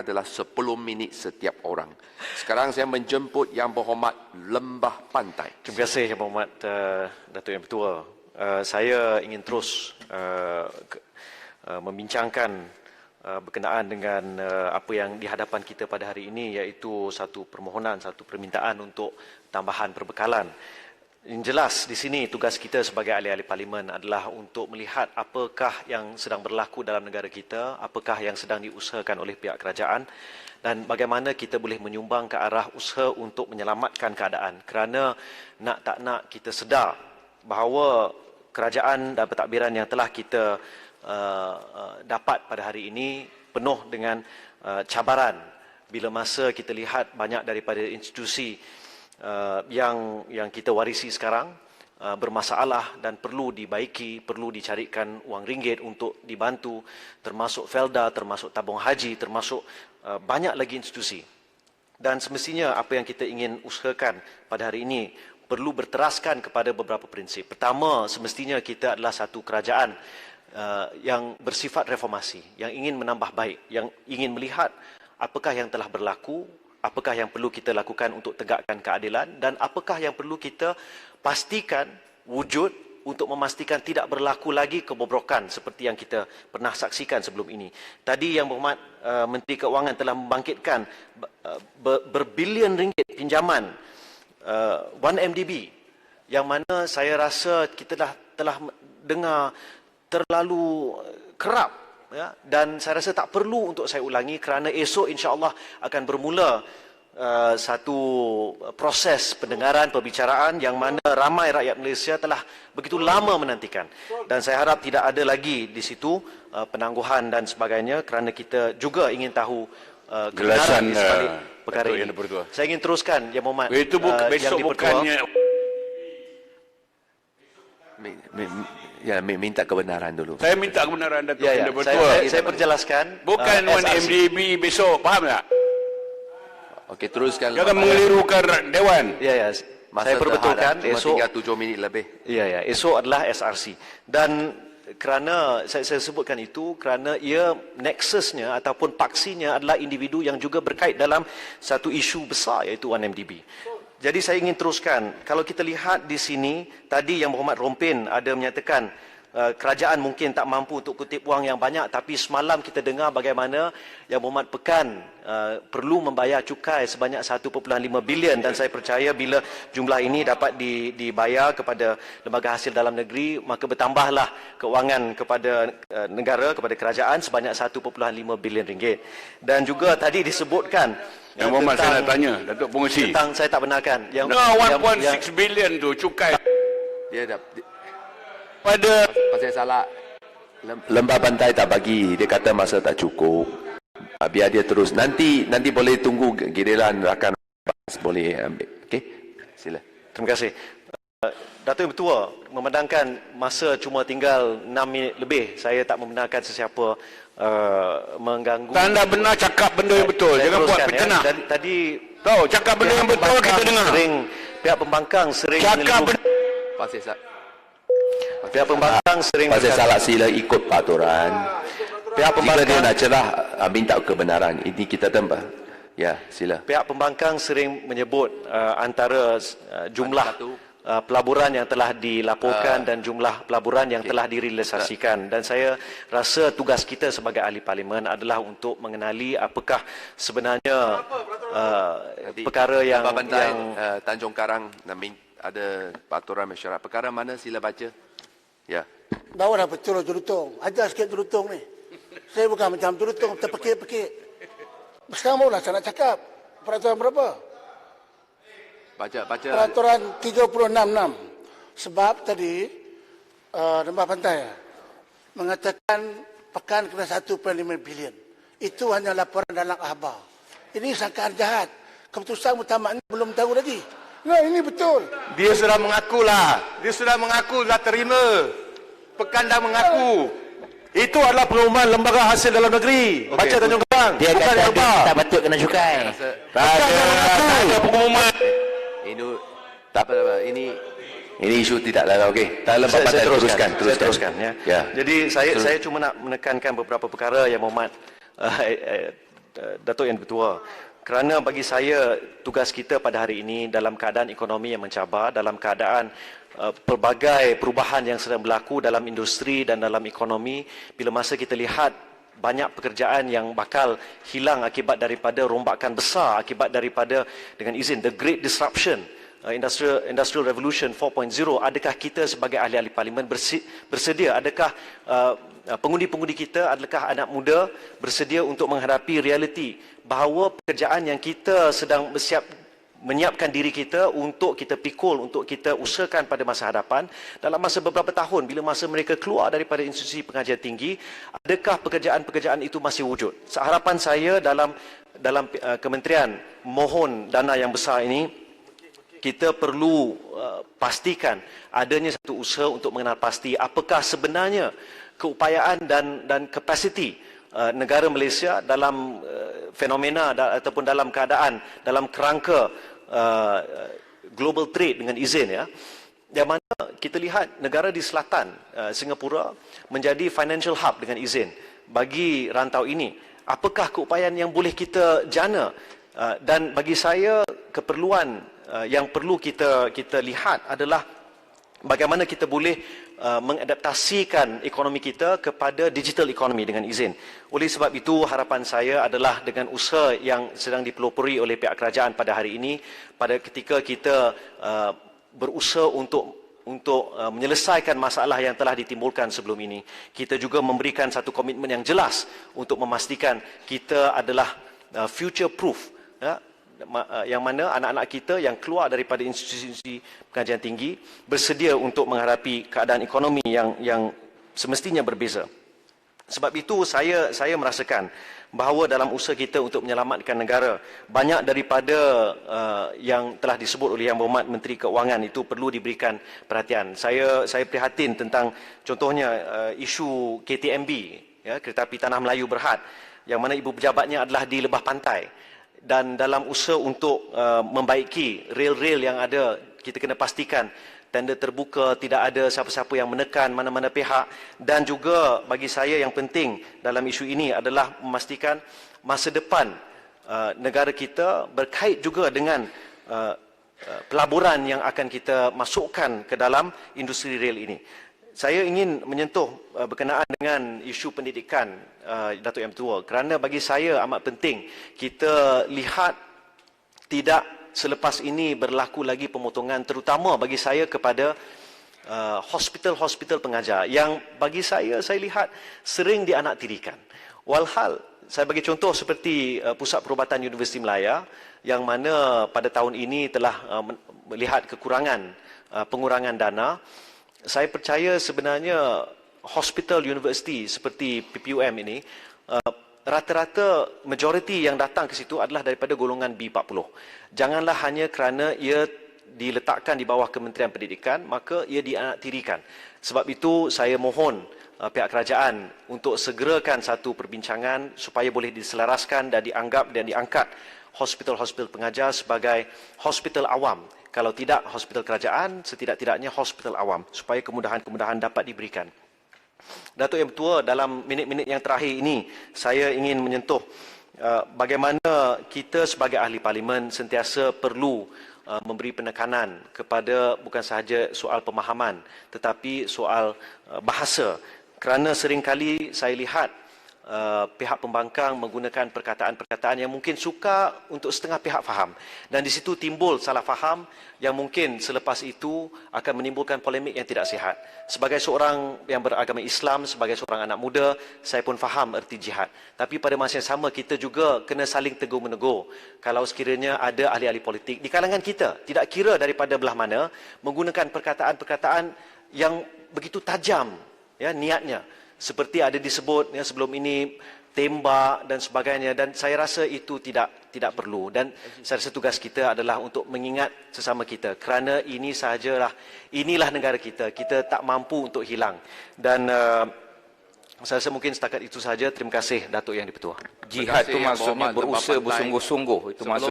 adalah 10 minit setiap orang. Sekarang saya menjemput Yang Berhormat Lembah Pantai. Terima kasih Yang Berhormat Datuk Yang Bertua. Saya ingin terus membincangkan berkenaan dengan apa yang di hadapan kita pada hari ini, iaitu satu permohonan, satu permintaan untuk tambahan perbekalan. Yang jelas di sini tugas kita sebagai ahli-ahli parlimen adalah untuk melihat apakah yang sedang berlaku dalam negara kita, apakah yang sedang diusahakan oleh pihak kerajaan dan bagaimana kita boleh menyumbang ke arah usaha untuk menyelamatkan keadaan. Kerana nak tak nak kita sedar bahawa kerajaan dan pentadbiran yang telah kita dapat pada hari ini penuh dengan cabaran bila masa kita lihat banyak daripada institusi yang kita warisi sekarang bermasalah dan perlu dibaiki, perlu dicarikan wang ringgit untuk dibantu, termasuk Felda, termasuk tabung haji, termasuk banyak lagi institusi. Dan semestinya apa yang kita ingin usahakan pada hari ini perlu berteraskan kepada beberapa prinsip. Pertama, semestinya kita adalah satu kerajaan yang bersifat reformasi, yang ingin menambah baik, yang ingin melihat apakah yang telah berlaku, apakah yang perlu kita lakukan untuk tegakkan keadilan dan apakah yang perlu kita pastikan wujud untuk memastikan tidak berlaku lagi kebobrokan seperti yang kita pernah saksikan sebelum ini. Tadi Yang Berhormat Menteri Keuangan telah membangkitkan berbilion ringgit pinjaman 1MDB yang mana saya rasa kita telah dengar terlalu kerap. Ya, dan saya rasa tak perlu untuk saya ulangi kerana esok insya-Allah akan bermula satu proses pendengaran, perbicaraan yang mana ramai rakyat Malaysia telah begitu lama menantikan. Dan saya harap tidak ada lagi di situ penangguhan dan sebagainya kerana kita juga ingin tahu kebenaran di sebalik perkara ini. Saya ingin teruskan Yang Berhormat itu besok bukannya minta kebenaran dulu. Saya minta kebenaran Datuk Yang Bertua. Saya perjelaskan. Bukan 1MDB besok, faham tak? Okey, teruskan. Jangan mengelirukan Dewan. Ya. Saya perbetulkan esok tinggal 7 minit lebih. Ya, esok adalah SRC. Dan kerana saya sebutkan itu kerana ia nexusnya ataupun paksinya adalah individu yang juga berkait dalam satu isu besar iaitu 1MDB. Jadi saya ingin teruskan, kalau kita lihat di sini, tadi Yang Berhormat Rompin ada menyatakan kerajaan mungkin tak mampu untuk kutip wang yang banyak, tapi semalam kita dengar bagaimana Yang Berhormat Pekan perlu membayar cukai sebanyak 1.5 bilion dan saya percaya bila jumlah ini dapat dibayar kepada lembaga hasil dalam negeri, maka bertambahlah keuangan kepada negara, kepada kerajaan sebanyak 1.5 bilion ringgit. Dan juga tadi disebutkan Yang Berhormat saya nak tanya, Datuk Pengerusi. Tentang saya tak benarkan. 1.6 bilion tu cukai. Dia dah Pada pasal salah. Lembah Pantai tak bagi, dia kata masa tak cukup. Biar dia terus. Nanti boleh tunggu giliran rakan boleh ambil. Okey? Sila. Terima kasih. Datuk Yang Bertua, memandangkan masa cuma tinggal 6 minit lebih, saya tak membenarkan sesiapa mengganggu. Anda benar cakap benda yang betul. Jangan buat fitnah. Ya. Tadi tahu cakap benda yang betul kita dengar. Pihak pembangkang sering cakap pihak pembangkang sering pasal salah sila ikut peraturan. Pihak pembangkang dia nak cerah minta kebenaran. Ini kita tambah. Ya, sila. Pihak pembangkang sering menyebut antara jumlah pelaburan yang telah dilaporkan dan jumlah pelaburan yang telah direalisasikan. Dan saya rasa tugas kita sebagai ahli parlimen adalah untuk mengenali apakah sebenarnya perkara yang Tanjung Karang ada peraturan mesyuarat. Perkara mana sila baca? Ya. Bawa dah betul turutung. Ajar sikit turutung ni. Saya bukan macam turutung terpekik-pekik. Sekarang barulah saya nak cakap. Peraturan berapa? Baca. Peraturan 366. Sebab tadi Lembah Pantai mengatakan pekan kena 1.5 bilion. Itu hanya laporan dalam akhbar. Ini sangkaan jahat. Keputusan utama ini belum tahu lagi. Nah, ini betul. Dia sudah mengakulah. Dia sudah mengaku dah terima. Pekan dah mengaku. Itu adalah pengumuman lembaga hasil dalam negeri. Baca Tanjung Karang. Dia kata dia tak patut kena cukai. Tak ada pengumuman. Ini tak apa. Ini isu tidak lalu. Okey. Tak Lembah Pantai teruskan. Ya. Jadi saya cuma nak menekankan beberapa perkara Yang Berhormat Datuk Yang Ketua, kerana bagi saya tugas kita pada hari ini dalam keadaan ekonomi yang mencabar, dalam keadaan pelbagai perubahan yang sedang berlaku dalam industri dan dalam ekonomi, bila masa kita lihat banyak pekerjaan yang bakal hilang akibat daripada rombakan besar, akibat daripada, dengan izin, the great disruption, Industrial Revolution 4.0, adakah kita sebagai ahli-ahli parlimen bersedia? Adakah pengundi-pengundi kita, adakah anak muda bersedia untuk menghadapi realiti bahawa pekerjaan yang kita sedang menyiapkan diri kita untuk kita pikul, untuk kita usahakan pada masa hadapan, dalam masa beberapa tahun, bila masa mereka keluar daripada institusi pengajian tinggi, adakah pekerjaan-pekerjaan itu masih wujud? Harapan saya dalam kementerian mohon dana yang besar ini, kita perlu pastikan adanya satu usaha untuk mengenal pasti apakah sebenarnya keupayaan dan kapasiti negara Malaysia dalam fenomena ataupun dalam keadaan, dalam kerangka global trade dengan izin, ya. Yang mana kita lihat negara di selatan Singapura menjadi financial hub dengan izin bagi rantau ini. Apakah keupayaan yang boleh kita jana? Dan bagi saya keperluan yang perlu kita lihat adalah bagaimana kita boleh mengadaptasikan ekonomi kita kepada digital economy dengan izin. Oleh sebab itu, harapan saya adalah dengan usaha yang sedang dipelopori oleh pihak kerajaan pada hari ini, pada ketika kita berusaha untuk menyelesaikan masalah yang telah ditimbulkan sebelum ini, kita juga memberikan satu komitmen yang jelas untuk memastikan kita adalah future proof, ya, yang mana anak-anak kita yang keluar daripada institusi pengajian tinggi bersedia untuk menghadapi keadaan ekonomi yang semestinya berbeza. Sebab itu saya merasakan bahawa dalam usaha kita untuk menyelamatkan negara, banyak daripada yang telah disebut oleh Yang Berhormat Menteri Keuangan itu perlu diberikan perhatian. Saya prihatin tentang contohnya isu KTMB, ya, Kereta Api Tanah Melayu Berhad, yang mana ibu pejabatnya adalah di Lebah Pantai. Dan dalam usaha untuk membaiki rel-rel yang ada, kita kena pastikan tender terbuka, tidak ada siapa-siapa yang menekan mana-mana pihak. Dan juga bagi saya yang penting dalam isu ini adalah memastikan masa depan negara kita berkait juga dengan pelaburan yang akan kita masukkan ke dalam industri rel ini. Saya ingin menyentuh berkenaan dengan isu pendidikan, Datuk Yang Ketua, kerana bagi saya amat penting kita lihat tidak selepas ini berlaku lagi pemotongan, terutama bagi saya kepada hospital-hospital pengajar yang bagi saya lihat sering dianaktirikan. Walhal, saya bagi contoh seperti Pusat Perubatan Universiti Melaya yang mana pada tahun ini telah melihat kekurangan pengurangan dana. Saya percaya sebenarnya hospital universiti seperti PPUM ini, rata-rata majoriti yang datang ke situ adalah daripada golongan B40. Janganlah hanya kerana ia diletakkan di bawah Kementerian Pendidikan, maka ia dianaktirikan. Sebab itu saya mohon pihak kerajaan untuk segerakan satu perbincangan supaya boleh diselaraskan dan dianggap dan diangkat hospital-hospital pengajar sebagai hospital awam. Kalau tidak hospital kerajaan, setidak-tidaknya hospital awam, supaya kemudahan-kemudahan dapat diberikan. Datuk Yang Ketua, dalam minit-minit yang terakhir ini, saya ingin menyentuh bagaimana kita sebagai ahli parlimen sentiasa perlu memberi penekanan kepada bukan sahaja soal pemahaman, tetapi soal bahasa. Kerana seringkali saya lihat pihak pembangkang menggunakan perkataan-perkataan yang mungkin suka untuk setengah pihak faham. Dan di situ timbul salah faham yang mungkin selepas itu akan menimbulkan polemik yang tidak sihat. Sebagai seorang yang beragama Islam, sebagai seorang anak muda, saya pun faham erti jihad. Tapi pada masa yang sama kita juga kena saling tegur-menegur. Kalau sekiranya ada ahli-ahli politik di kalangan kita, tidak kira daripada belah mana, menggunakan perkataan-perkataan yang begitu tajam, ya, niatnya. Seperti ada disebut ya, sebelum ini tembak dan sebagainya, dan saya rasa itu tidak perlu. Dan saya rasa tugas kita adalah untuk mengingat sesama kita, kerana inilah negara kita tak mampu untuk hilang. Dan saya rasa mungkin setakat itu saja. Terima kasih Datuk Yang di-Pertua. Jihad itu maksudnya berusaha bersungguh-sungguh, itu maksud